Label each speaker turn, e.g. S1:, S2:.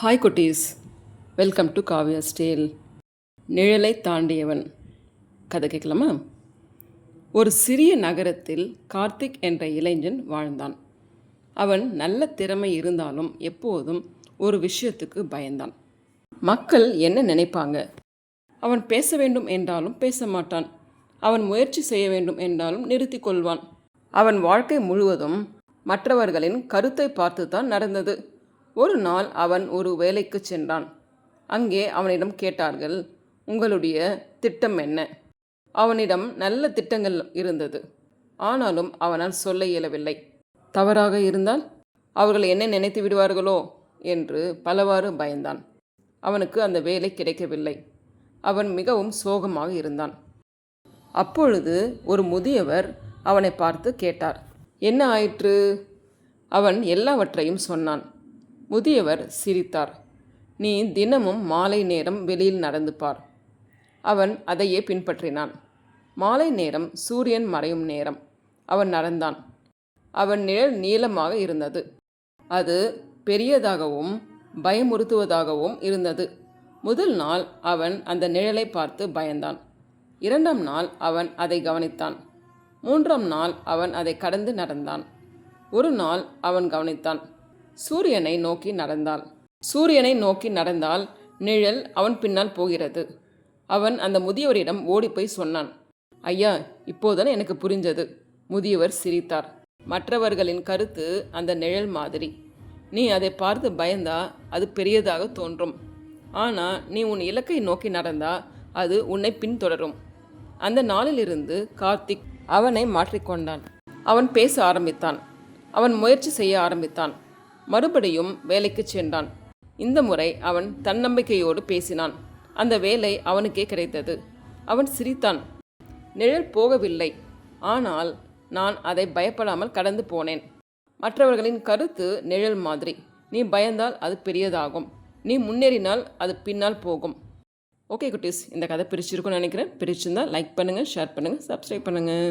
S1: Hi குட்டீஸ், welcome to Kavya's Dale. நிழலை தாண்டியவன் கதை கேட்கலாமா? ஒரு சிறிய நகரத்தில் கார்த்திக் என்ற இளைஞன் வாழ்ந்தான். அவன் நல்ல திறமை இருந்தாலும் எப்போதும் ஒரு விஷயத்துக்கு பயந்தான். மக்கள் என்ன நினைப்பாங்க? அவன் பேச வேண்டும் என்றாலும் பேச மாட்டான். அவன் முயற்சி செய்ய வேண்டும் என்றாலும் நிறுத்தி கொள்வான். அவன் வாழ்க்கை முழுவதும் மற்றவர்களின் கருத்தை பார்த்து தான் நடந்தது. ஒரு நாள் அவன் ஒரு வேலைக்கு சென்றான். அங்கே அவனிடம் கேட்டார்கள், உங்களுடைய திட்டம் என்ன? அவனிடம் நல்ல திட்டங்கள் இருந்தது. ஆனாலும் அவனால் சொல்ல இயலவில்லை. தவறாக இருந்தால் அவர்கள் என்ன நினைத்து விடுவார்களோ என்று பலவாறு பயந்தான். அவனுக்கு அந்த வேலை கிடைக்கவில்லை. அவன் மிகவும் சோகமாக இருந்தான். அப்பொழுது ஒரு முதியவர் அவனை பார்த்து கேட்டார், என்ன ஆயிற்று? அவன் எல்லாவற்றையும் சொன்னான். முதியவர் சிரித்தார். நீ தினமும் மாலை நேரம் வெளியில் நடந்து பார். அவன் அதையே பின்பற்றினான். மாலை நேரம் சூரியன் மறையும் நேரம் அவன் நடந்தான். அவன் நிழல் நீளமாக இருந்தது. அது பெரியதாகவும் பயமுறுத்துவதாகவும் இருந்தது. முதல் நாள் அவன் அந்த நிழலை பார்த்து பயந்தான். இரண்டாம் நாள் அவன் அதை கவனித்தான். மூன்றாம் நாள் அவன் அதை கடந்து நடந்தான். ஒரு நாள் அவன் கவனித்தான். சூரியனை நோக்கி நடந்தால் நிழல் அவன் பின்னால் போகிறது. அவன் அந்த முதியவரிடம் ஓடிப்போய் சொன்னான், ஐயா, இப்போதானே எனக்கு புரிஞ்சது. முதியவர் சிரித்தார். மற்றவர்களின் கருத்து அந்த நிழல் மாதிரி. நீ அதை பார்த்து பயந்தா அது பெரியதாக தோன்றும். ஆனால் நீ உன் இலக்கை நோக்கி நடந்தா அது உன்னை பின்தொடரும். அந்த நாளிலிருந்து கார்த்திக் அவனை மாற்றிக்கொண்டான். அவன் பேச ஆரம்பித்தான். அவன் முயற்சி செய்ய ஆரம்பித்தான். மறுபடியும் வேலைக்கு சென்றான். இந்த முறை அவன் தன்னம்பிக்கையோடு பேசினான். அந்த வேலை அவனுக்கே கிடைத்தது. அவன் சிரித்தான். நிழல் போகவில்லை, ஆனால் நான் அதை பயப்படாமல் கடந்து போனேன். மற்றவர்களின் கருத்து நிழல் மாதிரி. நீ பயந்தால் அது பெரியதாகும். நீ முன்னேறினால் அது பின்னால் போகும். ஓகே குட்டீஸ், இந்த கதை பிரிச்சிருக்குன்னு நினைக்கிறேன். பிரிச்சிருந்தால் லைக் பண்ணுங்கள், ஷேர் பண்ணுங்கள், சப்ஸ்கிரைப் பண்ணுங்கள்.